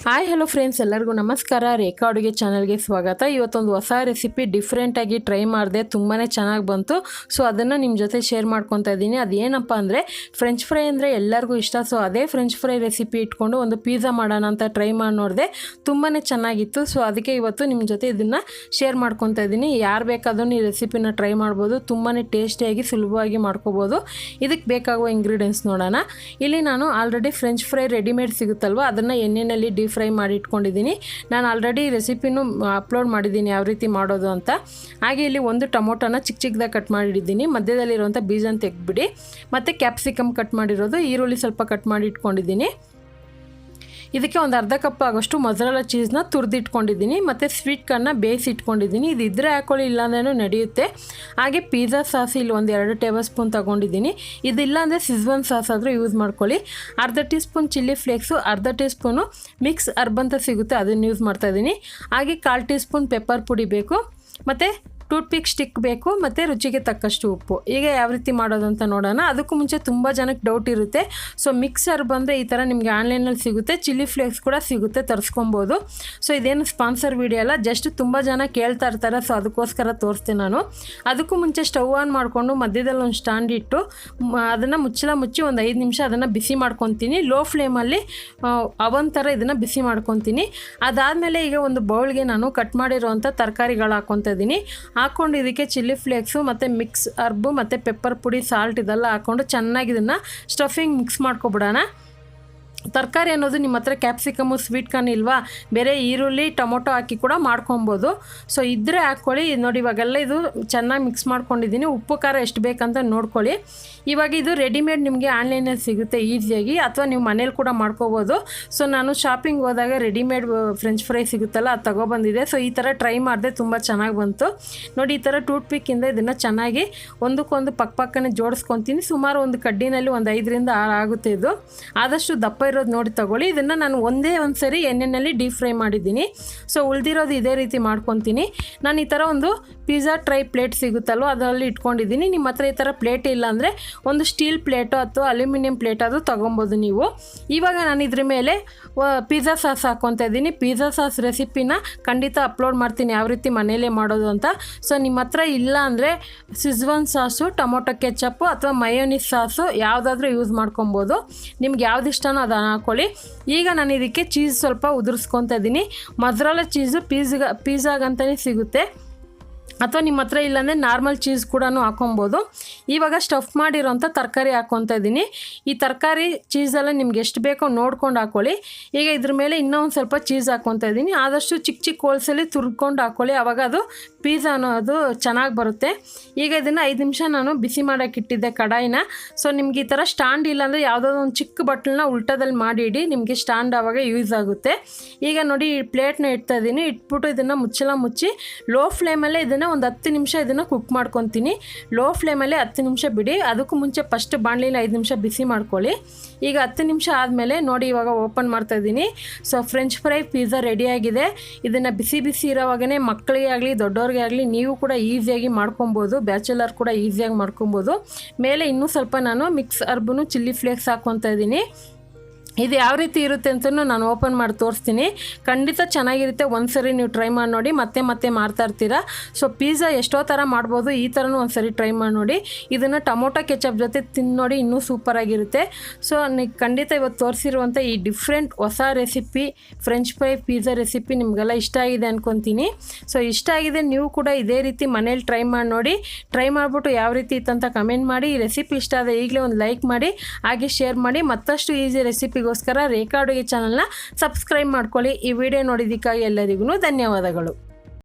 Hi hello friends, ಎಲ್ಲರಿಗೂ ನಮಸ್ಕಾರ. ರೇಖಾ ಅಡುಗೆ ಚಾನಲ್ಗೆ ಸ್ವಾಗತ. ಇವತ್ತೊಂದು ಹೊಸ ರೆಸಿಪಿ ಡಿಫ್ರೆಂಟಾಗಿ ಟ್ರೈ ಮಾಡಿದೆ, ತುಂಬಾ ಚೆನ್ನಾಗಿ ಬಂತು. ಸೊ ಅದನ್ನು ನಿಮ್ಮ ಜೊತೆ ಶೇರ್ ಮಾಡ್ಕೊತಾ ಇದ್ದೀನಿ. ಅದೇನಪ್ಪ ಅಂದರೆ ಫ್ರೆಂಚ್ ಫ್ರೈ ಅಂದರೆ ಎಲ್ಲರಿಗೂ ಇಷ್ಟ. ಸೊ ಅದೇ ಫ್ರೆಂಚ್ ಫ್ರೈ ರೆಸಿಪಿ ಇಟ್ಕೊಂಡು ಒಂದು ಪಿಜ್ಜಾ ಮಾಡೋಣ ಅಂತ ಟ್ರೈ ಮಾಡಿ ನೋಡಿದೆ, ತುಂಬಾ ಚೆನ್ನಾಗಿತ್ತು. ಸೊ ಅದಕ್ಕೆ ಇವತ್ತು ನಿಮ್ಮ ಜೊತೆ ಇದನ್ನು ಶೇರ್ ಮಾಡ್ಕೊತಾ ಇದ್ದೀನಿ. ಯಾರು ಬೇಕಾದ್ರೂ ಈ ರೆಸಿಪಿನ ಟ್ರೈ ಮಾಡ್ಬೋದು, ತುಂಬಾ ಟೇಸ್ಟಿಯಾಗಿ ಸುಲಭವಾಗಿ ಮಾಡ್ಕೋಬೋದು. ಇದಕ್ಕೆ ಬೇಕಾಗುವ ಇಂಗ್ರೀಡಿಯೆಂಟ್ಸ್ ನೋಡೋಣ. ಇಲ್ಲಿ ನಾನು ಆಲ್ರೆಡಿ ಫ್ರೆಂಚ್ ಫ್ರೈ ರೆಡಿಮೇಡ್ ಸಿಗುತ್ತಲ್ವ, ಅದನ್ನು ಎಣ್ಣೆಯಲ್ಲಿ ಡೀಪ್ ಫ್ರೈ ಮಾಡಿ ಇಟ್ಕೊಂಡಿದ್ದೀನಿ. ನಾನು ಆಲ್ರೆಡಿ ರೆಸಿಪಿನೂ ಅಪ್ಲೋಡ್ ಮಾಡಿದ್ದೀನಿ ಯಾವ ರೀತಿ ಮಾಡೋದು ಅಂತ. ಹಾಗೆ ಇಲ್ಲಿ ಒಂದು ಟೊಮೊಟೊನ ಚಿಕ್ಕದಾಗಿ ಕಟ್ ಮಾಡಿಟ್ಟಿದ್ದೀನಿ, ಮಧ್ಯದಲ್ಲಿರುವಂಥ ಬೀಜನ ತೆಗೆದ್ಬಿಡಿ. ಮತ್ತು ಕ್ಯಾಪ್ಸಿಕಮ್ ಕಟ್ ಮಾಡಿರೋದು, ಈರುಳ್ಳಿ ಸ್ವಲ್ಪ ಕಟ್ ಮಾಡಿ ಇಟ್ಕೊಂಡಿದ್ದೀನಿ. ಇದಕ್ಕೆ ಒಂದು ಅರ್ಧ ಕಪ್ ಆಗೋಷ್ಟು ಮೊಜರೆಲ್ಲಾ ಚೀಸ್ನ ತುರಿದಿಟ್ಕೊಂಡಿದ್ದೀನಿ. ಮತ್ತು ಸ್ವೀಟ್ ಕಾರ್ನ್ನ ಬೇಯಿಸಿ ಇಟ್ಕೊಂಡಿದ್ದೀನಿ. ಇದು ಇದ್ದರೆ ಹಾಕೊಳ್ಳಿ, ಇಲ್ಲಾಂದ್ರೂ ನಡೆಯುತ್ತೆ. ಹಾಗೆ ಪಿಜ್ಜಾ ಸಾಸ್ ಇಲ್ಲಿ ಒಂದು 2 ಟೇಬಲ್ ಸ್ಪೂನ್ ತೊಗೊಂಡಿದ್ದೀನಿ. ಇದಿಲ್ಲ ಅಂದರೆ ಸಿಜ್ವಾನ್ ಸಾಸ್ ಆದರೂ ಯೂಸ್ ಮಾಡ್ಕೊಳ್ಳಿ. ಅರ್ಧ ಟೀ ಸ್ಪೂನ್ ಚಿಲ್ಲಿ ಫ್ಲೇಕ್ಸು, ಅರ್ಧ ಟೀ ಸ್ಪೂನು ಮಿಕ್ಸ್ ಅರ್ಬ್ ಅಂತ ಸಿಗುತ್ತೆ, ಅದನ್ನು ಯೂಸ್ ಮಾಡ್ತಾಯಿದ್ದೀನಿ. ಹಾಗೆ 1/4 ಟೀ ಸ್ಪೂನ್ ಪೆಪ್ಪರ್ ಪುಡಿ ಬೇಕು, ಮತ್ತು ಟೂತ್ಪಿಕ್ ಸ್ಟಿಕ್ ಬೇಕು, ಮತ್ತು ರುಚಿಗೆ ತಕ್ಕಷ್ಟು ಉಪ್ಪು. ಈಗ ಯಾವ ರೀತಿ ಮಾಡೋದು ಅಂತ ನೋಡೋಣ. ಅದಕ್ಕೂ ಮುಂಚೆ ತುಂಬ ಜನಕ್ಕೆ ಡೌಟ್ ಇರುತ್ತೆ. ಸೊ ಮಿಕ್ಸರ್ ಬಂದರೆ ಈ ಥರ ನಿಮಗೆ ಆನ್ಲೈನಲ್ಲಿ ಸಿಗುತ್ತೆ, ಚಿಲ್ಲಿ ಫ್ಲೇಕ್ಸ್ ಕೂಡ ಸಿಗುತ್ತೆ, ತರಿಸ್ಕೊಬೋದು. ಸೊ ಇದೇನು ಸ್ಪಾನ್ಸರ್ ವಿಡಿಯೋ ಅಲ್ಲ, ಜಸ್ಟ್ ತುಂಬ ಜನ ಕೇಳ್ತಾ ಇರ್ತಾರೆ, ಸೊ ಅದಕ್ಕೋಸ್ಕರ ತೋರಿಸ್ತೀನಿ ನಾನು. ಅದಕ್ಕೂ ಮುಂಚೆ ಸ್ಟವ್ ಆನ್ ಮಾಡಿಕೊಂಡು ಮಧ್ಯದಲ್ಲಿ ಒಂದು ಸ್ಟ್ಯಾಂಡ್ ಇಟ್ಟು ಅದನ್ನು ಮುಚ್ಚಿ ಒಂದು 5 ನಿಮಿಷ ಅದನ್ನು ಬಿಸಿ ಮಾಡ್ಕೊತೀನಿ. ಲೋ ಫ್ಲೇಮಲ್ಲಿ ಅವನ್ ಥರ ಇದನ್ನು ಬಿಸಿ ಮಾಡ್ಕೊತೀನಿ. ಅದಾದಮೇಲೆ ಈಗ ಒಂದು ಬೌಲ್ಗೆ ನಾನು ಕಟ್ ಮಾಡಿರೋವಂಥ ತರಕಾರಿಗಳು ಹಾಕ್ಕೊತಾ ಇದ್ದೀನಿ. ಹಾಕ್ಕೊಂಡು ಇದಕ್ಕೆ ಚಿಲ್ಲಿ ಫ್ಲೇಕ್ಸು ಮತ್ತು ಮಿಕ್ಸ್ ಅರ್ಬು ಮತ್ತು ಪೆಪ್ಪರ್ ಪುಡಿ, ಸಾಲ್ಟ್ ಇದೆಲ್ಲ ಹಾಕ್ಕೊಂಡು ಚೆನ್ನಾಗಿ ಇದನ್ನು ಸ್ಟಫಿಂಗ್ ಮಿಕ್ಸ್ ಮಾಡ್ಕೊಬಿಡೋಣ. ತರಕಾರಿ ಅನ್ನೋದು ನಿಮ್ಮ ಹತ್ರ ಕ್ಯಾಪ್ಸಿಕಮ್ಮು, ಸ್ವೀಟ್ ಕಾರ್ನ್ ಇಲ್ವಾ, ಬೇರೆ ಈರುಳ್ಳಿ ಟೊಮೊಟೊ ಹಾಕಿ ಕೂಡ ಮಾಡ್ಕೊಬೋದು. ಸೊ ಇದ್ದರೆ ಹಾಕ್ಕೊಳ್ಳಿ. ನೋಡಿ ಇವಾಗೆಲ್ಲ ಇದು ಚೆನ್ನಾಗಿ ಮಿಕ್ಸ್ ಮಾಡ್ಕೊಂಡಿದ್ದೀನಿ. ಉಪ್ಪು ಖಾರ ಎಷ್ಟು ಬೇಕಂತ ನೋಡ್ಕೊಳ್ಳಿ. ಇವಾಗ ಇದು ರೆಡಿಮೇಡ್ ನಿಮಗೆ ಆನ್ಲೈನಲ್ಲಿ ಸಿಗುತ್ತೆ ಈಸಿಯಾಗಿ, ಅಥವಾ ನೀವು ಮನೇಲಿ ಕೂಡ ಮಾಡ್ಕೋಬೋದು. ಸೊ ನಾನು ಶಾಪಿಂಗ್ ಹೋದಾಗ ರೆಡಿಮೇಡ್ ಫ್ರೆಂಚ್ ಫ್ರೈ ಸಿಗುತ್ತಲ್ಲ, ಅದು ತೊಗೊಬಂದಿದೆ. ಸೊ ಈ ಥರ ಟ್ರೈ ಮಾಡಿದೆ, ತುಂಬ ಚೆನ್ನಾಗಿ ಬಂತು. ನೋಡಿ ಈ ಥರ ಟೂತ್ಪಿಕ್ಕಿಂದ ಇದನ್ನು ಚೆನ್ನಾಗಿ ಒಂದಕ್ಕೊಂದು ಪಕ್ಕನೇ ಜೋಡಿಸ್ಕೊತೀನಿ. ಸುಮಾರು ಒಂದು ಕಡ್ಡಿನಲ್ಲಿ ಒಂದು 5 ರಿಂದ 6 ಆಗುತ್ತೆ. ಇದು ಆದಷ್ಟು ದಪ್ಪ ಇರೋದು ನೋಡಿ ತಗೊಳ್ಳಿ. ಇದನ್ನು ನಾನು ಒಂದೇ ಒಂದು ಸರಿ ಎಣ್ಣೆಯಲ್ಲಿ ಡೀಪ್ ಫ್ರೈ ಮಾಡಿದ್ದೀನಿ. ಸೊ ಉಳಿದಿರೋದು ಇದೇ ರೀತಿ ಮಾಡ್ಕೊತೀನಿ. ನಾನು ಈ ಥರ ಒಂದು ಪಿಜ್ಜಾ ಟ್ರೈ ಪ್ಲೇಟ್ ಸಿಗುತ್ತಲ್ವ, ಅದರಲ್ಲಿ ಇಟ್ಕೊಂಡಿದ್ದೀನಿ. ನಿಮ್ಮ ಹತ್ರ ಈ ಥರ ಪ್ಲೇಟ್ ಇಲ್ಲ ಅಂದರೆ ಒಂದು ಸ್ಟೀಲ್ ಪ್ಲೇಟು ಅಥವಾ ಅಲ್ಯೂಮಿನಿಯಂ ಪ್ಲೇಟ್ ಅದು ತೊಗೊಬೋದು ನೀವು. ಇವಾಗ ನಾನು ಇದ್ರ ಮೇಲೆ ಪಿಜ್ಜಾ ಸಾಸ್ ಹಾಕ್ಕೊತಾ ಇದ್ದೀನಿ. ಪಿಜ್ಜಾ ಸಾಸ್ ರೆಸಿಪಿನ ಖಂಡಿತ ಅಪ್ಲೋಡ್ ಮಾಡ್ತೀನಿ, ಯಾವ ರೀತಿ ಮನೇಲೇ ಮಾಡೋದು ಅಂತ. ಸೊ ನಿಮ್ಮ ಹತ್ರ ಇಲ್ಲ ಅಂದರೆ ಸಿಜ್ವಾನ್ ಸಾಸು, ಟೊಮೊಟೊ ಕೆಚಪ್ಪು ಅಥವಾ ಮಯೋನಿಸ್ ಸಾಸು ಯಾವುದಾದ್ರೂ ಯೂಸ್ ಮಾಡ್ಕೊಬೋದು. ನಿಮ್ಗೆ ಯಾವ್ದು ಇಷ್ಟನೋ ಅದನ್ನು ಹಾಕ್ಕೊಳ್ಳಿ. ಈಗ ನಾನು ಇದಕ್ಕೆ ಚೀಸ್ ಸ್ವಲ್ಪ ಉದುರಿಸ್ಕೊತಾ ಇದ್ದೀನಿ. ಮೊಜರೆಲ್ಲಾ ಚೀಸು ಪಿಜ್ಜಾಗಂತಲೇ ಸಿಗುತ್ತೆ, ಅಥವಾ ನಿಮ್ಮ ಹತ್ರ ಇಲ್ಲಾಂದರೆ ನಾರ್ಮಲ್ ಚೀಸ್ ಕೂಡ ಹಾಕೊಬೋದು. ಇವಾಗ ಸ್ಟಫ್ ಮಾಡಿರೋಂಥ ತರಕಾರಿ ಹಾಕ್ಕೊತಾ ಇದ್ದೀನಿ. ಈ ತರಕಾರಿ ಚೀಸೆಲ್ಲ ನಿಮ್ಗೆ ಎಷ್ಟು ಬೇಕೋ ನೋಡ್ಕೊಂಡು ಹಾಕ್ಕೊಳ್ಳಿ. ಈಗ ಇದ್ರ ಮೇಲೆ ಇನ್ನೂ ಒಂದು ಸ್ವಲ್ಪ ಚೀಸ್ ಹಾಕ್ಕೊತಾ ಇದ್ದೀನಿ. ಆದಷ್ಟು ಚಿಕ್ಕ ಹೋಲ್ಸಲ್ಲಿ ತುರ್ಕೊಂಡು ಹಾಕ್ಕೊಳ್ಳಿ, ಆವಾಗ ಅದು ಪಿಜ್ಜಾ ಅನ್ನೋದು ಚೆನ್ನಾಗಿ ಬರುತ್ತೆ. ಈಗ ಇದನ್ನು 5 ನಿಮಿಷ ನಾನು ಬಿಸಿ ಮಾಡೋಕ್ಕೆ ಇಟ್ಟಿದ್ದೆ ಕಡಾಯಿನ. ಸೊ ನಿಮ್ಗೆ ಈ ಥರ ಸ್ಟ್ಯಾಂಡ್ ಇಲ್ಲಾಂದರೆ ಯಾವುದೋ ಒಂದು ಚಿಕ್ಕ ಬಟ್ಲನ್ನ ಉಲ್ಟದಲ್ಲಿ ಮಾಡಿಡಿ, ನಿಮಗೆ ಸ್ಟ್ಯಾಂಡ್ ಆವಾಗ ಯೂಸ್ ಆಗುತ್ತೆ. ಈಗ ನೋಡಿ ಈ ಪ್ಲೇಟ್ನ ಇಡ್ತಾ ಇದ್ದೀನಿ. ಇಟ್ಬಿಟ್ಟು ಇದನ್ನು ಮುಚ್ಚಿ ಲೋ ಫ್ಲೇಮಲ್ಲೇ ಇದನ್ನು ಒಂದು 10 ನಿಮಿಷ ಇದನ್ನು ಕುಕ್ ಮಾಡ್ಕೊತೀನಿ. ಲೋ ಫ್ಲೇಮಲ್ಲೇ 10 ನಿಮಿಷ ಬಿಡಿ. ಅದಕ್ಕೂ ಮುಂಚೆ ಫಸ್ಟ್ ಬಾಣಲಿನ 5 ನಿಮಿಷ ಬಿಸಿ ಮಾಡ್ಕೊಳ್ಳಿ. ಈಗ 10 ನಿಮಿಷ ಆದಮೇಲೆ ನೋಡಿ ಇವಾಗ ಓಪನ್ ಮಾಡ್ತಾ ಇದ್ದೀನಿ. ಸೊ ಫ್ರೆಂಚ್ ಫ್ರೈ ಪಿಜ್ಜಾ ರೆಡಿಯಾಗಿದೆ. ಇದನ್ನು ಬಿಸಿ ಇರೋವಾಗೇ ಮಕ್ಕಳಿಗೆ ಆಗಲಿ ದೊಡ್ಡವ್ರಿಗೆ ಆಗಲಿ ನೀವು ಕೂಡ ಈಸಿಯಾಗಿ ಮಾಡ್ಕೊಬೋದು. ಬ್ಯಾಚುಲರ್ ಕೂಡ ಈಸಿಯಾಗಿ ಮಾಡ್ಕೊಬೋದು. ಮೇಲೆ ಇನ್ನೂ ಸ್ವಲ್ಪ ನಾನು ಮಿಕ್ಸ್ ಅರ್ಬನ್ನು ಚಿಲ್ಲಿ ಫ್ಲೇಕ್ಸ್ ಹಾಕ್ಕೊತಾ ಇದ್ದೀನಿ. ಇದು ಯಾವ ರೀತಿ ಇರುತ್ತೆ ಅಂತಲೂ ನಾನು ಓಪನ್ ಮಾಡಿ ತೋರಿಸ್ತೀನಿ. ಖಂಡಿತ ಚೆನ್ನಾಗಿರುತ್ತೆ. ಒಂದ್ಸರಿ ನೀವು ಟ್ರೈ ಮಾಡಿ ನೋಡಿ, ಮತ್ತೆ ಮಾಡ್ತಾ ಇರ್ತೀರಾ. ಸೊ ಪಿಜ್ಜಾ ಎಷ್ಟೋ ಥರ ಮಾಡ್ಬೋದು, ಈ ಥರನೂ ಒಂದ್ಸರಿ ಟ್ರೈ ಮಾಡಿ ನೋಡಿ. ಇದನ್ನು ಟೊಮೊಟೊ ಕೆಚಪ್ ಜೊತೆ ತಿಂದು ನೋಡಿ, ಇನ್ನೂ ಸೂಪರಾಗಿರುತ್ತೆ. ಸೊ ಖಂಡಿತ ಇವತ್ತು ತೋರಿಸಿರುವಂಥ ಈ ಡಿಫ್ರೆಂಟ್ ಹೊಸ recipe French fry pizza recipe ನಿಮಗೆಲ್ಲ ಇಷ್ಟ ಆಗಿದೆ ಅಂದ್ಕೊತೀನಿ. ಸೊ ಇಷ್ಟ ಆಗಿದೆ, ನೀವು ಕೂಡ ಇದೇ ರೀತಿ ಮನೇಲಿ ಟ್ರೈ ಮಾಡಿ ನೋಡಿ. ಟ್ರೈ ಮಾಡಿಬಿಟ್ಟು ಯಾವ ರೀತಿ ಇತ್ತಂತ ಕಮೆಂಟ್ ಮಾಡಿ. ಈ ರೆಸಿಪಿ ಇಷ್ಟ ಆದರೆ ಈಗಲೇ ಒಂದು ಲೈಕ್ ಮಾಡಿ, ಹಾಗೆ ಶೇರ್ ಮಾಡಿ. ಮತ್ತಷ್ಟು ಈಸಿ ರೆಸಿಪಿಗೋಸ್ಕರ ರೇಖಾ ಅಡುಗೆ ಚಾನಲ್ನ ಸಬ್ಸ್ಕ್ರೈಬ್ ಮಾಡ್ಕೊಳ್ಳಿ. ಈ ವಿಡಿಯೋ ನೋಡಿದ್ದಕ್ಕಾಗಿ ಎಲ್ಲರಿಗೂ ಧನ್ಯವಾದಗಳು.